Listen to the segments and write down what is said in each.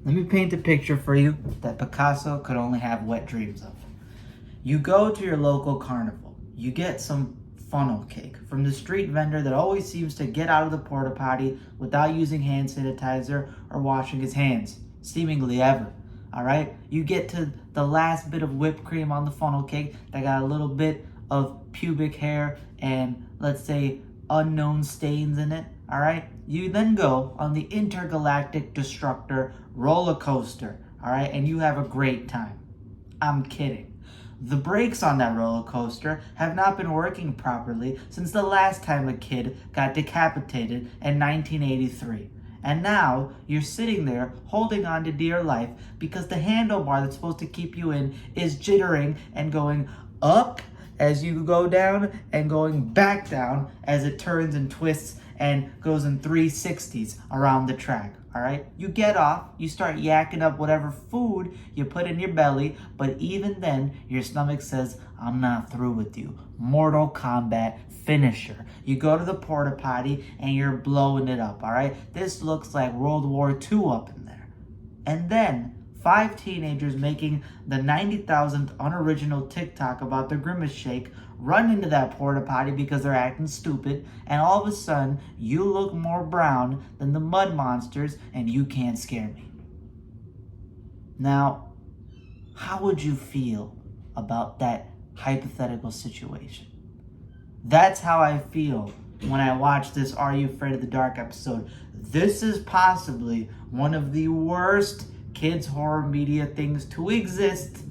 Let me paint a picture for you that Picasso could only have wet dreams of. You go to your local carnival. You get some funnel cake from the street vendor that always seems to get out of the porta potty without using hand sanitizer or washing his hands, seemingly ever. All right? You get to the last bit of whipped cream on the funnel cake that got a little bit of pubic hair and, let's say, unknown stains in it. All right? You then go on the intergalactic destructor roller coaster. All right? And you have a great time. I'm kidding. The brakes on that roller coaster have not been working properly since the last time a kid got decapitated in 1983. And now you're sitting there holding on to dear life because the handlebar that's supposed to keep you in is jittering and going up as you go down and going back down as it turns and twists and goes in 360s around the track. All right, you get off, you start yakking up whatever food you put in your belly, but even then, your stomach says, I'm not through with you. Mortal Kombat finisher. You go to the porta potty and you're blowing it up, all right? This looks like World War II up in there. And then, 5 teenagers making the 90,000th unoriginal TikTok about the Grimace Shake run into that porta potty because they're acting stupid, and all of a sudden, you look more brown than the mud monsters, and you can't scare me. Now, how would you feel about that hypothetical situation? That's how I feel when I watch this Are You Afraid of the Dark episode. This is possibly one of the worst kids' horror media things to exist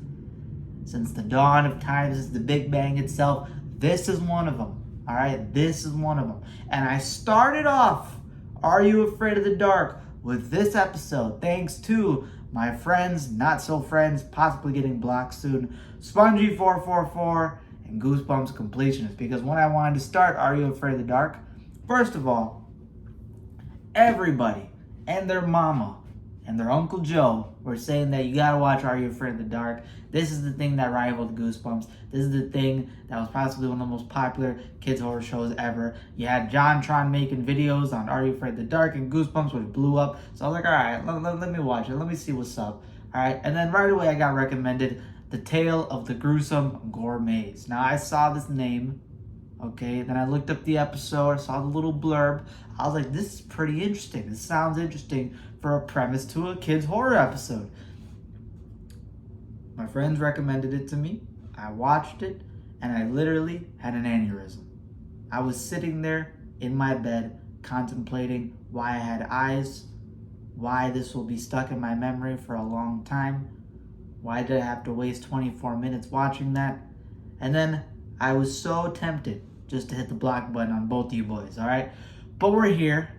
since the dawn of time, since the Big Bang itself. This is one of them. All right, this is one of them. And I started off Are You Afraid of the Dark with this episode thanks to my friends, not so friends, possibly getting blocked soon, Spongy444 and Goosebumps Completionist. Because when I wanted to start Are You Afraid of the Dark, first of all, everybody and their mama and their Uncle Joe were saying that you gotta watch Are You Afraid of the Dark. This is the thing that rivaled Goosebumps. This is the thing that was possibly one of the most popular kids' horror shows ever. You had JonTron making videos on Are You Afraid of the Dark and Goosebumps, which blew up. So I was like, all right, let me watch it. Let me see what's up. All right, and then right away I got recommended The Tale of the Gruesome Gourmets. Now I saw this name, okay, then I looked up the episode, I saw the little blurb. I was like, this is pretty interesting. This sounds interesting for a premise to a kids' horror episode. My friends recommended it to me. I watched it, and I literally had an aneurysm. I was sitting there in my bed contemplating why I had eyes, why this will be stuck in my memory for a long time, why did I have to waste 24 minutes watching that? And then I was so tempted just to hit the block button on both of you boys, all right? But we're here,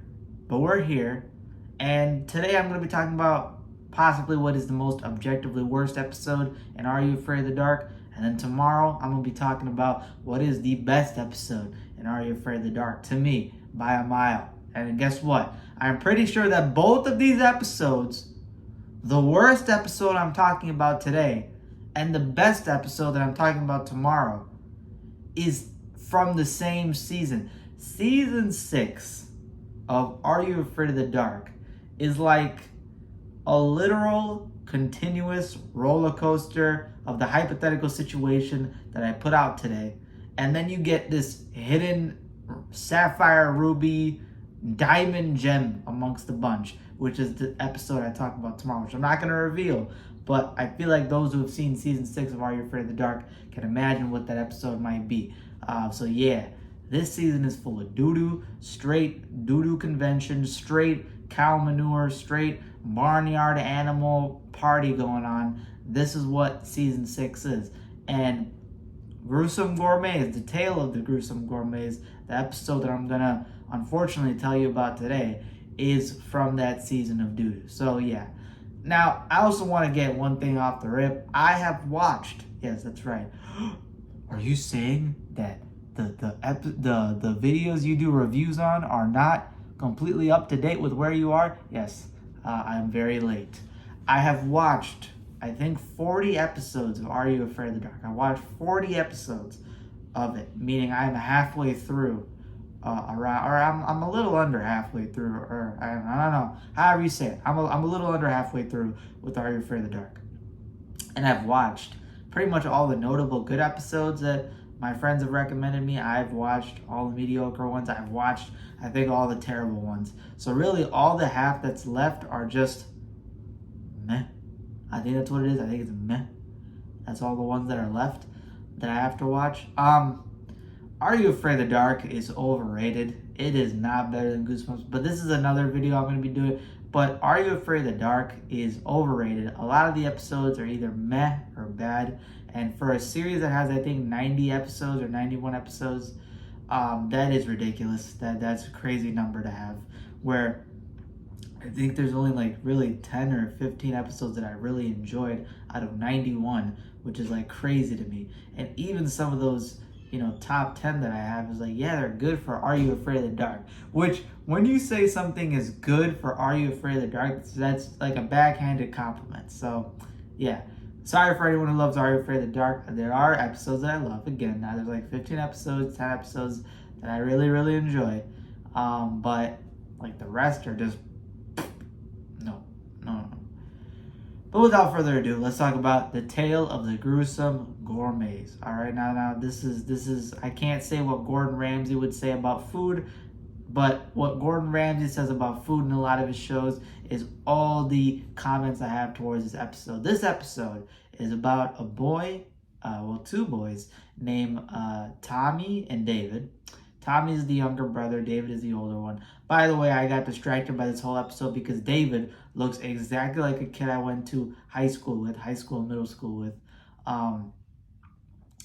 and today I'm going to be talking about possibly what is the most objectively worst episode in Are You Afraid of the Dark? And then tomorrow I'm going to be talking about what is the best episode in Are You Afraid of the Dark? To me, by a mile. And guess what? I'm pretty sure that both of these episodes, the worst episode I'm talking about today and the best episode that I'm talking about tomorrow, is from the same season. Season 6 of Are You Afraid of the Dark is like a literal continuous roller coaster of the hypothetical situation that I put out today. And then you get this hidden sapphire, ruby, diamond gem amongst the bunch, which is the episode I talk about tomorrow, which I'm not going to reveal. But I feel like those who have seen season 6 of Are You Afraid of the Dark can imagine what that episode might be. So yeah, this season is full of doo-doo, straight doo-doo conventions, straight cow manure, straight barnyard animal party going on. This is what season 6 is. And Gruesome Gourmets, the tale of the Gruesome Gourmets, the episode that I'm gonna unfortunately tell you about today, is from that season of doo-doo. So yeah. Now, I also want to get one thing off the rip. I have watched, yes, that's right. Are you saying that the videos you do reviews on are not completely up to date with where you are? Yes, I'm very late. I have watched, I think, 40 episodes of Are You Afraid of the Dark. I watched 40 episodes of it, meaning I'm halfway through around, or I'm a little under halfway through, or I don't know, however you say it. I'm a little under halfway through with Are You Afraid of the Dark? And I've watched pretty much all the notable good episodes that my friends have recommended me. I've watched all the mediocre ones. I've watched, I think, all the terrible ones. So really, all the half that's left are just meh. I think that's what it is. I think it's meh. That's all the ones that are left that I have to watch. Are You Afraid of the Dark is overrated. It is not better than Goosebumps, but this is another video I'm going to be doing. But Are You Afraid of the Dark is overrated. A lot of the episodes are either meh or bad. And for a series that has, I think, 90 episodes or 91 episodes, that is ridiculous. That's a crazy number to have. Where I think there's only like really 10 or 15 episodes that I really enjoyed out of 91, which is like crazy to me. And even some of those, top 10 that I have is like, yeah, they're good for Are You Afraid of the Dark? Which, when you say something is good for Are You Afraid of the Dark, that's like a backhanded compliment. So, yeah. Sorry for anyone who loves Are You Afraid of the Dark. There are episodes that I love. Again, now there's like 15 episodes, 10 episodes that I really, really enjoy. But like the rest are just no. But without further ado, let's talk about the tale of the gruesome gourmets. All right, now this is I can't say what Gordon Ramsay would say about food, but what Gordon Ramsay says about food in a lot of his shows is all the comments I have towards this episode. This episode is about a boy, two boys named Tommy and David. Tommy is the younger brother, David is the older one. By the way, I got distracted by this whole episode because David looks exactly like a kid I went to high school and middle school with.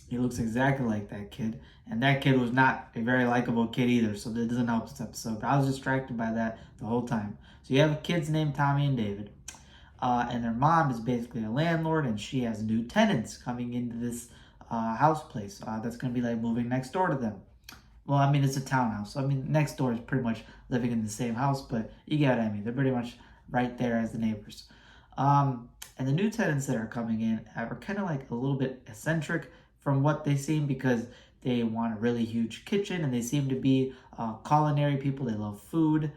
He looks exactly like that kid. And that kid was not a very likable kid either, so that doesn't help this episode. But I was distracted by that the whole time. So you have kids named Tommy and David. And their mom is basically a landlord, and she has new tenants coming into this house place that's going to be like moving next door to them. Well, I mean, it's a townhouse. So, I mean, next door is pretty much living in the same house, but you get what I mean. They're pretty much right there as the neighbors. And the new tenants that are coming in are kind of like a little bit eccentric from what they seem, because they want a really huge kitchen, and they seem to be culinary people. They love food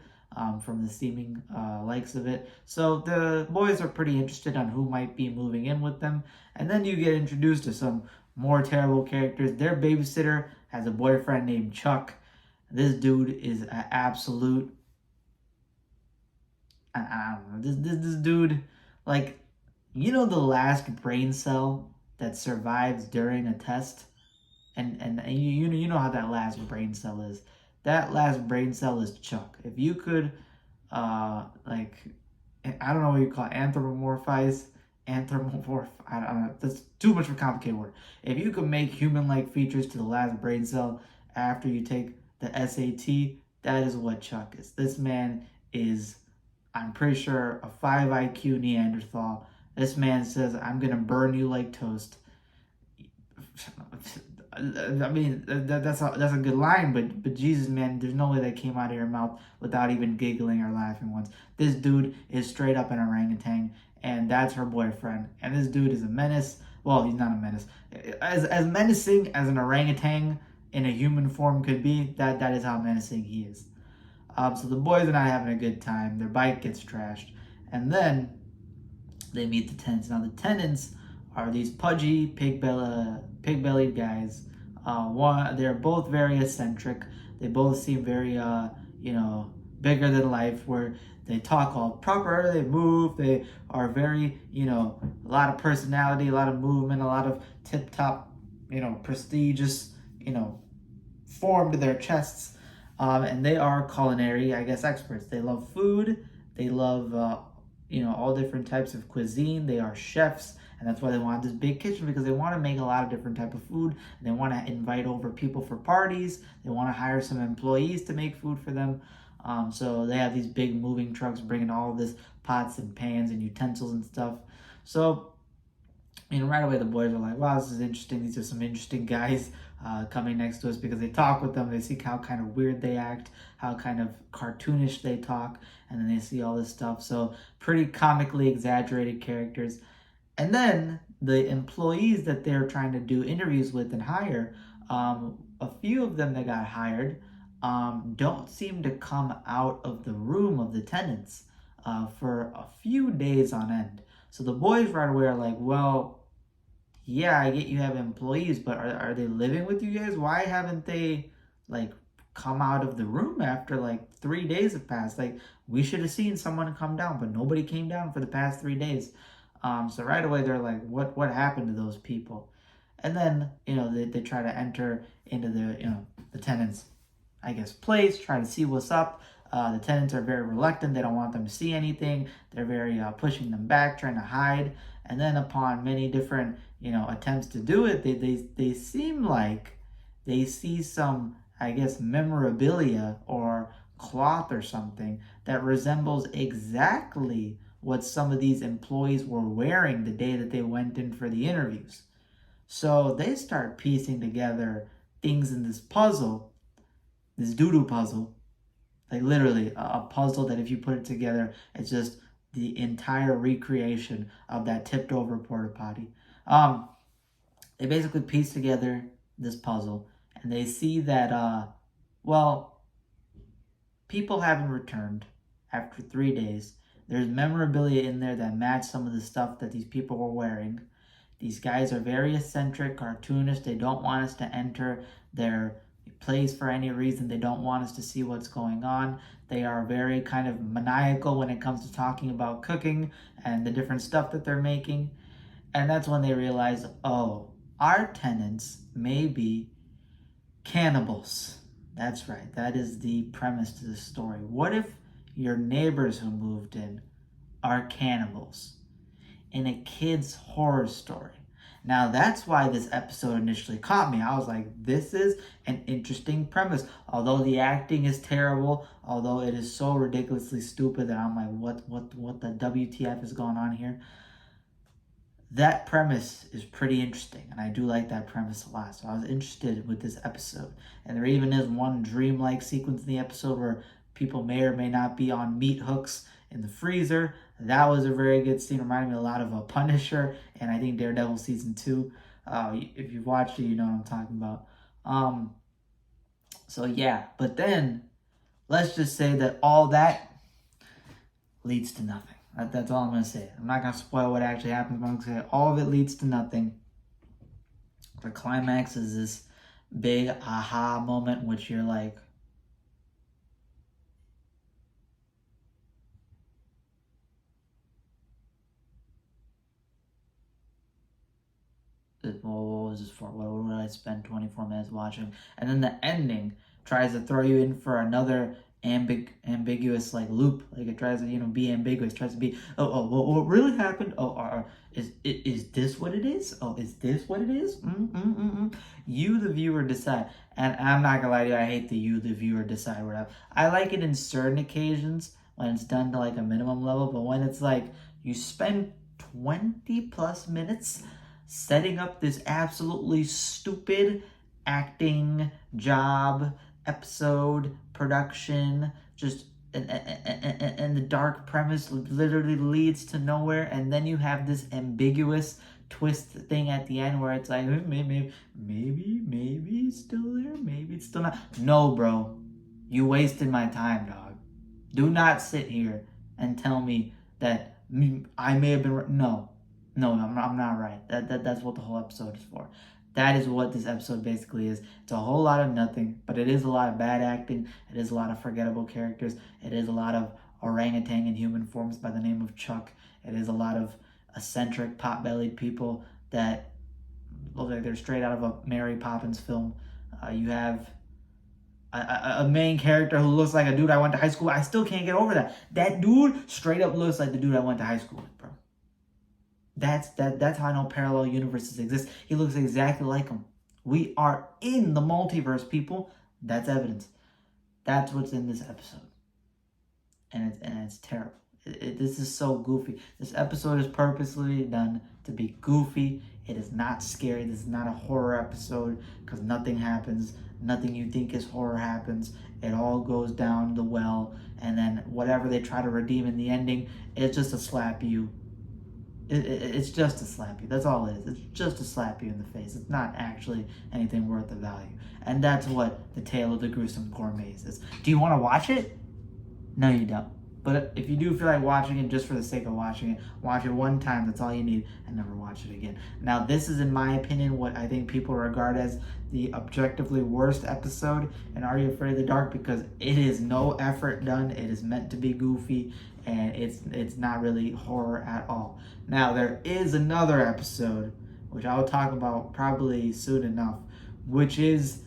from the seeming likes of it. So the boys are pretty interested on who might be moving in with them. And then you get introduced to some more terrible characters. Their babysitter has a boyfriend named Chuck. This dude is an absolute, I don't know, this dude, like, the last brain cell that survives during a test, and you know how that last brain cell is. That last brain cell is Chuck. If you could, like, I don't know what you call it, I don't know, that's too much of a complicated word. If you could make human-like features to the last brain cell after you take the SAT, that is what Chuck is. This man is, I'm pretty sure, a 5 IQ Neanderthal. This man says, I'm gonna burn you like toast. I mean, that's a good line, but Jesus, man, there's no way that came out of your mouth without even giggling or laughing once. This dude is straight up an orangutan, and that's her boyfriend. And this dude is a menace. Well, he's not a menace. As menacing as an orangutan in a human form could be, that is how menacing he is. So the boys are not having a good time. Their bike gets trashed, and then they meet the tenants. Now the tenants are these pudgy, pig-bellied guys. They're both very eccentric. They both seem very, bigger than life, where they talk all proper, they move, they are very, a lot of personality, a lot of movement, a lot of tip-top, prestigious, form to their chests. And they are culinary, I guess, experts. They love food. They love, all different types of cuisine. They are chefs. And that's why they want this big kitchen, because they want to make a lot of different type of food. They want to invite over people for parties. They want to hire some employees to make food for them. So they have these big moving trucks bringing all this pots and pans and utensils and stuff. So, right away the boys are like, wow, this is interesting. These are some interesting guys coming next to us, because they talk with them. They see how kind of weird they act, how kind of cartoonish they talk, and then they see all this stuff. So pretty comically exaggerated characters. And then the employees that they're trying to do interviews with and hire, a few of them that got hired don't seem to come out of the room of the tenants for a few days on end. So the boys right away are like, well, yeah, I get you have employees, but are they living with you guys? Why haven't they like come out of the room after like 3 days have passed? Like we should have seen someone come down, but nobody came down for the past 3 days. So right away they're like, what happened to those people? And then they try to enter into the tenants, I guess, place, try to see what's up. The tenants are very reluctant. They don't want them to see anything. They're very pushing them back, trying to hide. And then upon many different, attempts to do it, they seem like they see some, I guess, memorabilia or cloth or something that resembles exactly what some of these employees were wearing the day that they went in for the interviews. So they start piecing together things in this puzzle, this doo-doo puzzle, like literally a puzzle that if you put it together, it's just the entire recreation of that tipped over porta potty. They basically piece together this puzzle and they see that, well, people haven't returned after 3 days. There's memorabilia in there that match some of the stuff that these people were wearing. These guys are very eccentric, cartoonish. They don't want us to enter their place for any reason. They don't want us to see what's going on. They are very kind of maniacal when it comes to talking about cooking and the different stuff that they're making. And that's when they realize, oh, our tenants may be cannibals. That's right. That is the premise to the story. What if your neighbors who moved in are cannibals in a kid's horror story? Now that's why this episode initially caught me. I was like, this is an interesting premise. Although the acting is terrible, although it is so ridiculously stupid that I'm like, what the WTF is going on here? That premise is pretty interesting, and I do like that premise a lot. So I was interested with this episode. And there even is one dreamlike sequence in the episode where people may or may not be on meat hooks in the freezer. That was a very good scene. Reminded me a lot of a Punisher, and I think Daredevil season 2. If you've watched it, you know what I'm talking about. So yeah, but then let's just say that all that leads to nothing. That's all I'm going to say. I'm not going to spoil what actually happens, but I'm going to say all of it leads to nothing. The climax is this big aha moment, which you're like, what was this for? What would I spend 24 minutes watching? And then the ending tries to throw you in for another ambiguous like loop. Like it tries to be ambiguous. Tries to be what really happened? Is this what it is? Oh, is this what it is? You the viewer decide. And I'm not gonna lie to you, I hate the you the viewer decide whatever. I like it in certain occasions when it's done to like a minimum level, but when it's like you spend 20 plus minutes setting up this absolutely stupid acting job, episode, production, just and the dark premise literally leads to nowhere, and then you have this ambiguous twist thing at the end where it's like maybe it's still there, maybe it's still not. No, bro, you wasted my time, dog. Do not sit here and tell me that I may have been no, I'm not right. That's what the whole episode is for. That is what this episode basically is. It's a whole lot of nothing, but it is a lot of bad acting. It is a lot of forgettable characters. It is a lot of orangutan in human forms by the name of Chuck. It is a lot of eccentric, pot-bellied people that look like they're straight out of a Mary Poppins film. You have a main character who looks like a dude I went to high school with. I still can't get over that. That dude straight up looks like the dude I went to high school with, bro. That's how I know parallel universes exist. He looks exactly like him. We are in the multiverse, people. That's evidence. That's what's in this episode. And it's terrible. This is so goofy. This episode is purposely done to be goofy. It is not scary. This is not a horror episode because nothing happens. Nothing you think is horror happens. It all goes down the well. And then whatever they try to redeem in the ending, it's just to slap you It's just to slap you. That's all it is. It's just to slap you in the face. It's not actually anything worth the value. And that's what the tale of the Gruesome Gourmets is. Do you want to watch it? No, you don't. But if you do feel like watching it just for the sake of watching it, watch it one time. That's all you need, and never watch it again. Now, this is, in my opinion, what I think people regard as the objectively worst episode in Are You Afraid of the Dark, because it is no effort done. It is meant to be goofy, and it's not really horror at all. Now, there is another episode, which I will talk about probably soon enough, which is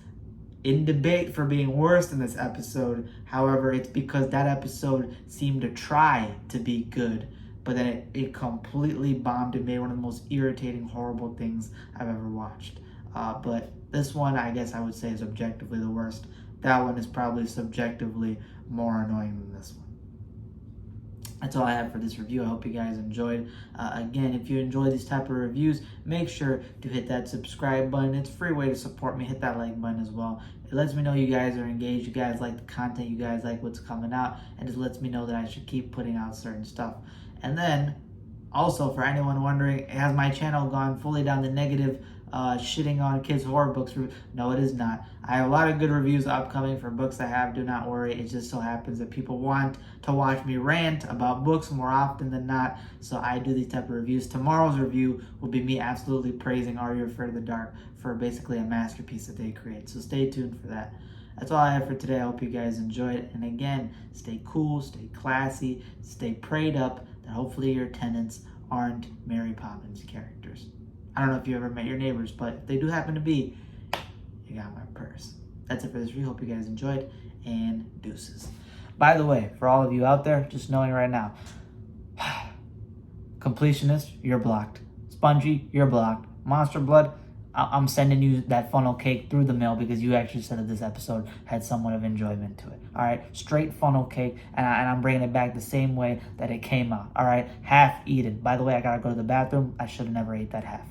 in debate for being worse than this episode. However, it's because that episode seemed to try to be good, but then it completely bombed and made one of the most irritating, horrible things I've ever watched. But this one, I guess I would say, is objectively the worst. That one is probably subjectively more annoying than this one. That's all I have for this review. I hope you guys enjoyed. Again, if you enjoy these type of reviews, make sure to hit that subscribe button. It's a free way to support me. Hit that like button as well. It lets me know you guys are engaged, you guys like the content, you guys like what's coming out, and just lets me know that I should keep putting out certain stuff. And then, also, for anyone wondering, has my channel gone fully down the negative shitting on kids' horror books? No, it is not. I have a lot of good reviews upcoming for books I have. Do not worry. It just so happens that people want to watch me rant about books more often than not, so I do these type of reviews. Tomorrow's review will be me absolutely praising Are You Afraid of the Dark for basically a masterpiece that they create. So stay tuned for that. That's all I have for today. I hope you guys enjoyed it. And again, stay cool, stay classy, stay prayed up that hopefully your tenants aren't Mary Poppins characters. I don't know if you ever met your neighbors, but if they do happen to be, you got my purse. That's it for this review. Hope you guys enjoyed, and deuces. By the way, for all of you out there, just knowing right now, completionist, you're blocked. Spongy, you're blocked. Monster Blood, I'm sending you that funnel cake through the mail because you actually said that this episode had somewhat of enjoyment to it. All right, straight funnel cake, and I'm bringing it back the same way that it came out. All right, half eaten. By the way, I gotta go to the bathroom. I should have never ate that half.